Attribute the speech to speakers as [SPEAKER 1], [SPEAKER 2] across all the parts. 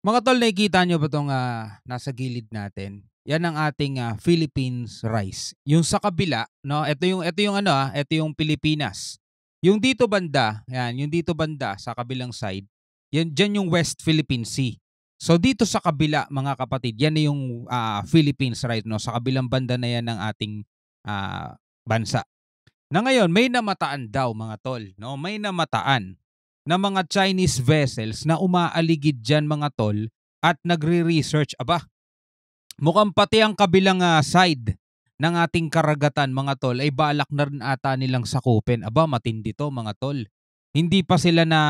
[SPEAKER 1] Mga tol, nakikita nyo ba 'tong, nasa gilid natin? Yan ang ating, Philippines rice. Yung sa kabila 'no, ito yung ano, ito yung Pilipinas. Yung dito banda, yan, yung dito banda sa kabilang side, yan diyan yung West Philippine Sea. So dito sa kabila mga kapatid, yan na yung, Philippines right 'no, sa kabilang banda na yan ng ating, bansa. Na ngayon may namataan daw mga tol 'no, may namataan na mga Chinese vessels na umaaligid diyan mga tol at nagre-research. Aba, mukhang pati ang kabilang, side ng ating karagatan mga tol ay balak na rin ata nilang sakupin. Aba, matindi 'to mga tol. Hindi pa sila na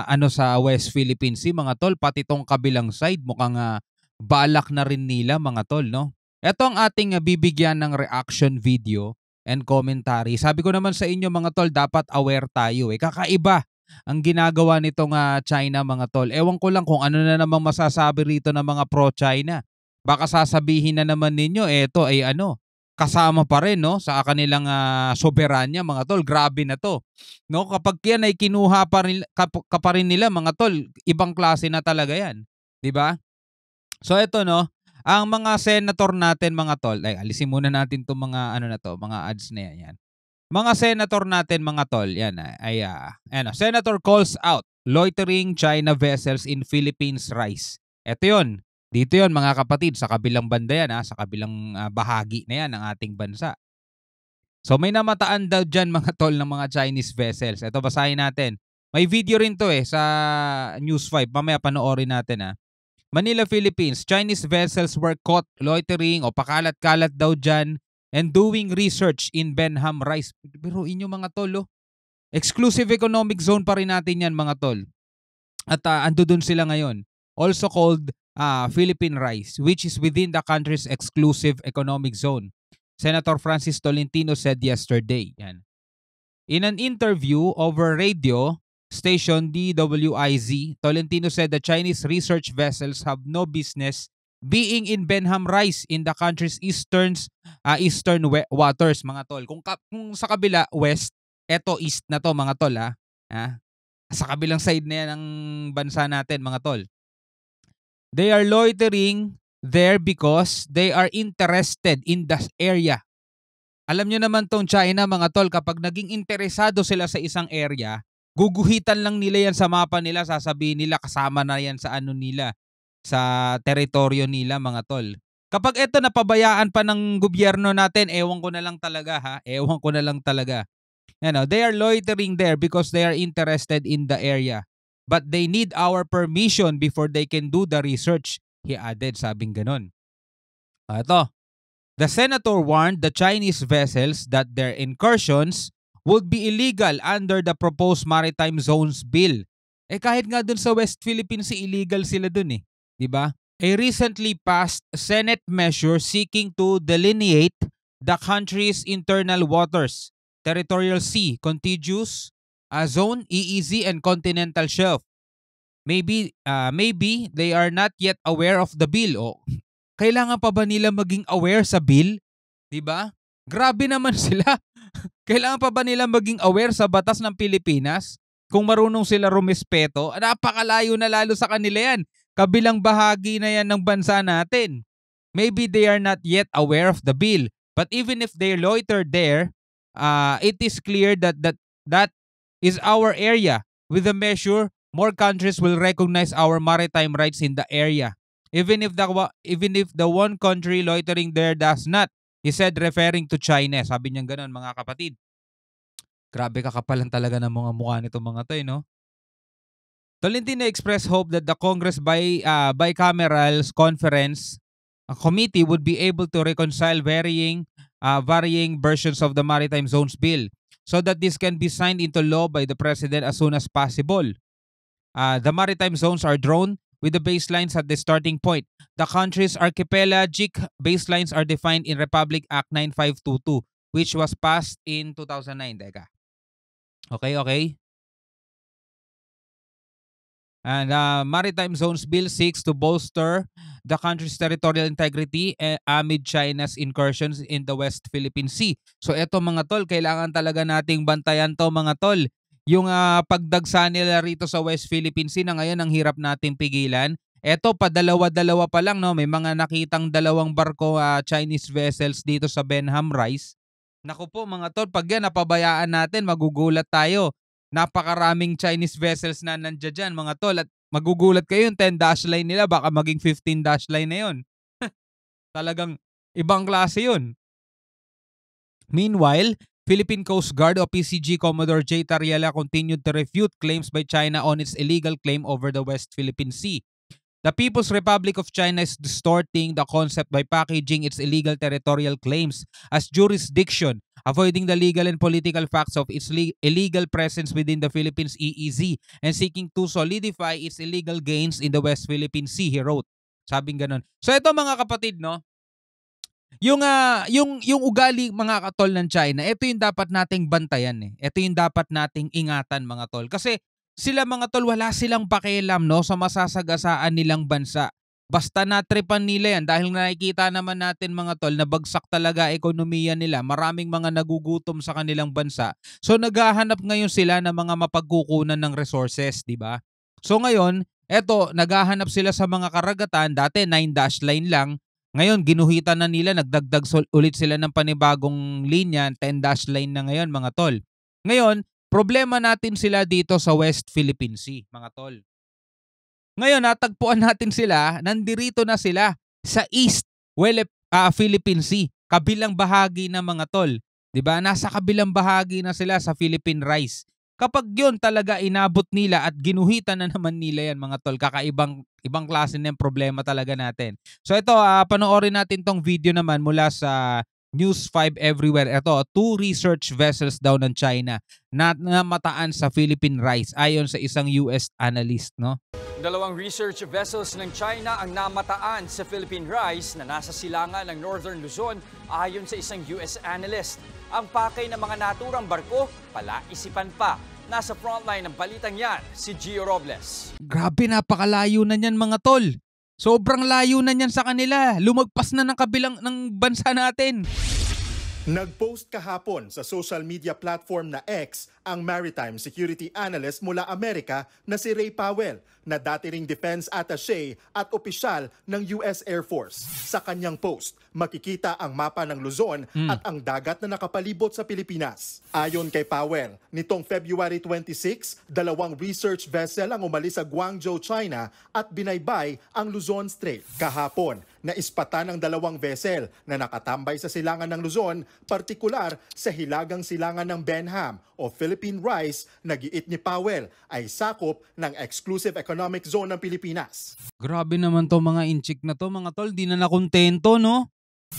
[SPEAKER 1] ano sa West Philippine Sea mga tol, pati 'tong kabilang side mukhang, balak na rin nila mga tol 'no. Eto ang ating, bibigyan ng reaction video and commentary. Sabi ko naman sa inyo mga tol, dapat aware tayo, eh. Kakaiba ang ginagawa nitong, China mga tol. Ewan ko lang kung ano na namang masasabi rito ng mga pro-China. Baka sasabihin na naman ninyo, eto ay ano, kasama pa rin 'no, sa kanilang, soberanya mga tol. Grabe na 'to, 'no? Kapag yan ay kinuha pa rin ka pa rin nila mga tol, ibang klase na talaga yan, 'di ba? So eto 'no, ang mga senator natin mga tol, ay alisin muna natin 'tong mga ano na 'to, mga ads na yan, yan. Mga senator natin mga tol, yan, ayan, Senator calls out loitering China vessels in Philippines rise. Eto yun, dito yun mga kapatid, sa kabilang banda yan, sa kabilang, bahagi na yan ng ating bansa. So may namataan daw diyan mga tol ng mga Chinese vessels. Eto basahin natin. May video rin 'to, sa News 5, mamaya panoorin natin, Manila, Philippines. Chinese vessels were caught loitering o pakalat-kalat daw diyan and doing research in Benham Rice. Biruin niyo mga tol, oh. Exclusive economic zone pa rin natin 'yan mga tol. At andoon sila ngayon. Also called Philippine Rice, which is within the country's exclusive economic zone. Senator Francis Tolentino said yesterday. Yan. In an interview over radio station DWIZ, Tolentino said the Chinese research vessels have no business being in Benham Rice in the country's eastern waters mga tol. Kung sa kabila west, eto east na to mga tol ha. Sa kabilang side na yan ng bansa natin mga tol. They are loitering there because they are interested in the area. Alam nyo naman tong China mga tol, kapag naging interesado sila sa isang area, guguhitan lang nila yan sa mapa nila, sasabihin nila kasama na yan sa ano nila, sa teritoryo nila mga tol. Kapag eto napabayaan pa ng gobyerno natin, ewan ko na lang talaga ewan ko na lang talaga. They are loitering there because they are interested in the area. But they need our permission before they can do the research, he added, sabing ganon. Ito, the senator warned the Chinese vessels that their incursions would be illegal under the proposed Maritime Zones Bill. Kahit nga dun sa West Philippines, illegal sila dun, 'di ba? A recently passed Senate measure seeking to delineate the country's internal waters, territorial sea, contiguous zone, EEZ, and continental shelf. Maybe they are not yet aware of the bill. Kailangan pa ba nila maging aware sa bill? 'Di ba? Grabe naman sila. Kailangan pa ba nila maging aware sa batas ng Pilipinas? Kung marunong sila rumespeto, napakalayo na lalo sa kanila yan. Kabilang bahagi na yan ng bansa natin. Maybe they are not yet aware of the bill. But even if they loiter there, it is clear that is our area. With the measure, more countries will recognize our maritime rights in the area. Even if the one country loitering there does not, he said, referring to China. Sabi niya gano'n mga kapatid. Grabe kakapalan talaga ng mga mukha nito mga to, no? Tolentino expressed hope that the Congress bicameral conference committee would be able to reconcile varying versions of the Maritime Zones Bill so that this can be signed into law by the President as soon as possible. The maritime zones are drawn with the baselines at the starting point. The country's archipelagic baselines are defined in Republic Act 9522, which was passed in 2009. Teka. Okay. And Maritime Zones Bill seeks to bolster the country's territorial integrity amid China's incursions in the West Philippine Sea. So eto mga tol, kailangan talaga nating bantayan to mga tol. Yung pagdagsa nila rito sa West Philippine Sea na ngayon ang hirap nating pigilan. Eto padalawa-dalawa pa lang 'no, may mga nakitang dalawang barko, Chinese vessels dito sa Benham Rice. Naku po mga tol, 'pag yan napabayaan natin magugulat tayo. Napakaraming Chinese vessels na nandiya diyan mga tol at magugulat kayo yung 10 dash line nila baka maging 15 dash line na yun. Talagang ibang klase yun. Meanwhile, Philippine Coast Guard o PCG Commodore J. Tariela continued to refute claims by China on its illegal claim over the West Philippine Sea. The People's Republic of China is distorting the concept by packaging its illegal territorial claims as jurisdiction, avoiding the legal and political facts of its illegal presence within the Philippines EEZ, and seeking to solidify its illegal gains in the West Philippine Sea, he wrote. Sabing ganun. So ito mga kapatid, no? Yung ugali mga katol ng China, ito yung dapat nating bantayan eh. Ito yung dapat nating ingatan mga tol. Kasi sila mga tol, wala silang pakialam no sa masasagasaan nilang bansa. Basta natripan nila yan dahil nakikita naman natin mga tol na bagsak talaga ekonomiya nila. Maraming mga nagugutom sa kanilang bansa. So naghahanap ngayon sila ng mga mapagkukunan ng resources, di ba? So ngayon, eto, naghahanap sila sa mga karagatan. Dati 9 dash line lang. Ngayon, ginuhitan na nila, nagdagdag ulit sila ng panibagong linya, 10 dash line na ngayon mga tol. Ngayon, problema natin sila dito sa West Philippine Sea, mga tol. Ngayon, natagpuan natin sila, nandirito na sila sa East Philippine Sea, kabilang bahagi na mga tol. 'Di ba? Nasa kabilang bahagi na sila sa Philippine Rice. Kapag yun talaga inabot nila at ginuhitan na naman nila yan mga tol, ibang klase na yung problema talaga natin. So ito, panoorin natin tong video naman mula sa News 5 Everywhere. Ito, 2 research vessels daw ng China na namataan sa Philippine Rice ayon sa isang US analyst, no?
[SPEAKER 2] 2 research vessels ng China ang namataan sa Philippine Rice na nasa silangan ng Northern Luzon ayon sa isang US analyst. Ang pakay ng mga naturang barko, palaisipan pa. Nasa frontline ng balitang yan, si Gio Robles.
[SPEAKER 1] Grabe, napakalayo na niyan mga tol. Sobrang layo na niyan sa kanila. Lumagpas na ng kabilang ng bansa natin.
[SPEAKER 3] Nag-post kahapon sa social media platform na X ang maritime security analyst mula Amerika na si Ray Powell, na dati ring defense attaché at opisyal ng US Air Force. Sa kanyang post, makikita ang mapa ng Luzon at ang dagat na nakapalibot sa Pilipinas. Ayon kay Powell, nitong February 26, 2 research vessel ang umalis sa Guangzhou, China at binaybay ang Luzon Strait. Kahapon, naispatan ng 2 vessel na nakatambay sa silangan ng Luzon, partikular sa hilagang silangan ng Benham o Philippine Rice na giit ni Powell ay sakop ng exclusive economic zone ng Pilipinas.
[SPEAKER 1] Grabe naman to mga inchik na to mga tol, di na nakontento no?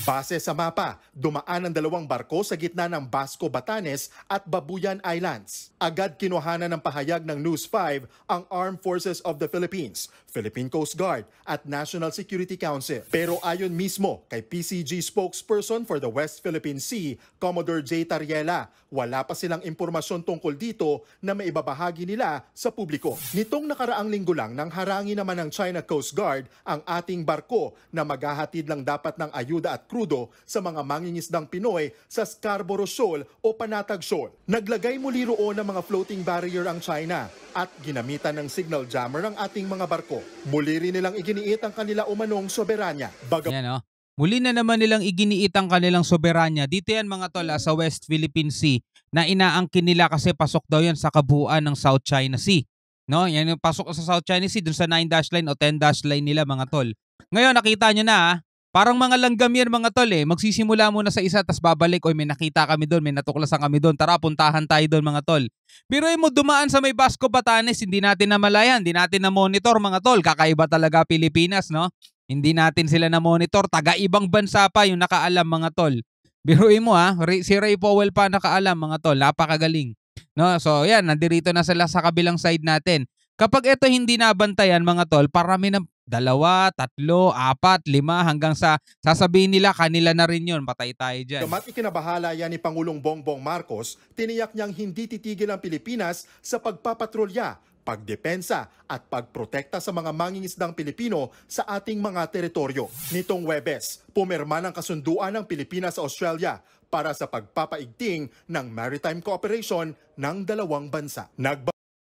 [SPEAKER 3] Base sa mapa, dumaan ang 2 barko sa gitna ng Basco, Batanes at Babuyan Islands. Agad kinuhanan ng pahayag ng News 5 ang Armed Forces of the Philippines, Philippine Coast Guard at National Security Council. Pero ayon mismo kay PCG spokesperson for the West Philippine Sea, Commodore J. Tariela, wala pa silang impormasyon tungkol dito na maibabahagi nila sa publiko. Nitong nakaraang linggo lang nang harangi naman ng China Coast Guard ang ating barko na maghahatid lang dapat ng ayuda at krudo sa mga mangingisdang Pinoy sa Scarborough Shoal o Panatag Shoal. Naglagay muli roon ng mga floating barrier ang China at ginamitan ng signal jammer ang ating mga barko. Muli rin nilang iginiit ang kanila umanong soberanya.
[SPEAKER 1] Yan, oh. Muli na naman nilang iginiit ang kanilang soberanya. Dito yan mga tol sa West Philippine Sea na inaangkin nila kasi pasok daw yan sa kabuuan ng South China Sea. No, yan yung pasok sa South China Sea dun sa 9 dash line o 10 dash line nila mga tol. Ngayon nakita nyo na parang mga langgam yan mga tol eh. Magsisimula muna sa isa tas babalik. Oy, may nakita kami doon, may natuklasan kami doon. Tara, puntahan tayo doon mga tol. Pero mo dumaan sa may Basco, Batanes, hindi natin namalayan, hindi natin na monitor mga tol. Kakaiba talaga Pilipinas, no? Hindi natin sila na monitor. Taga-ibang bansa pa yung nakaalam mga tol. Biruin mo si Ray Powell pa nakaalam mga tol. Napakagaling. No? So yan, nandirito na sila sa kabilang side natin. Kapag ito hindi nabantayan mga tol, parami ng 2, 3, 4, 5 hanggang sa sasabihin nila kanila na rin yun. Patay tayo dyan.
[SPEAKER 3] Kamat ikinabahala yan ni Pangulong Bongbong Marcos, tiniyak niyang hindi titigil ang Pilipinas sa pagpapatrolya, pagdepensa at pagprotekta sa mga mangingisdang Pilipino sa ating mga teritoryo. Nitong Huwebes, pumirma ng kasunduan ng Pilipinas sa Australia para sa pagpapaigting ng maritime cooperation ng 2 bansa.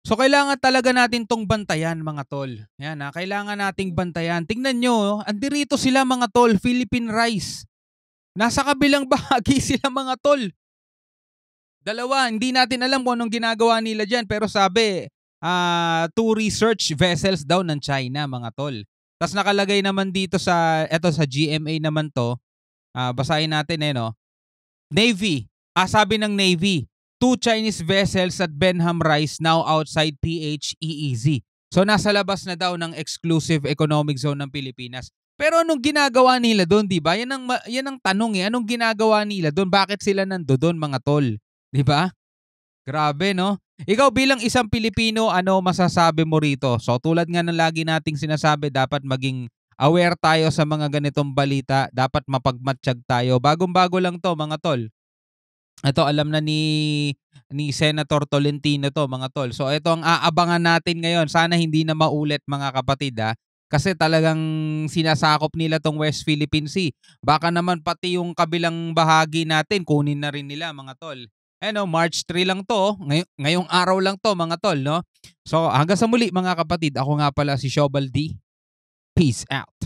[SPEAKER 1] So kailangan talaga natin tong bantayan mga tol. Yan kailangan nating bantayan. Tingnan nyo, andirito sila mga tol, Philippine Rice. Nasa kabilang bahagi sila mga tol. Dalawa, hindi natin alam kung anong ginagawa nila dyan. Pero sabi, two research vessels daw ng China mga tol. Tapos nakalagay naman dito sa GMA naman to. Basahin natin no. Navy. Sabi ng Navy, 2 Chinese vessels at Benham Rice now outside PH EEZ. So nasa labas na daw ng exclusive economic zone ng Pilipinas. Pero anong ginagawa nila doon, 'di ba? Yan ang tanong Anong ginagawa nila doon? Bakit sila nandoon mga tol? 'Di ba? Grabe no? Ikaw bilang isang Pilipino, ano masasabi mo rito? So tulad nga ng lagi nating sinasabi, dapat maging aware tayo sa mga ganitong balita, dapat mapagmatsyag tayo. Bagong-bago lang 'to mga tol. Ito alam na ni Senator Tolentino to mga tol. So ito ang aabangan natin ngayon. Sana hindi na maulit mga kapatid kasi talagang sinasakop nila tong West Philippine Sea. Baka naman pati yung kabilang bahagi natin kunin na rin nila mga tol. March 3 lang to. Ngayong araw lang to mga tol, no? So hanggang sa muli mga kapatid. Ako nga pala si Shobal D. Peace out.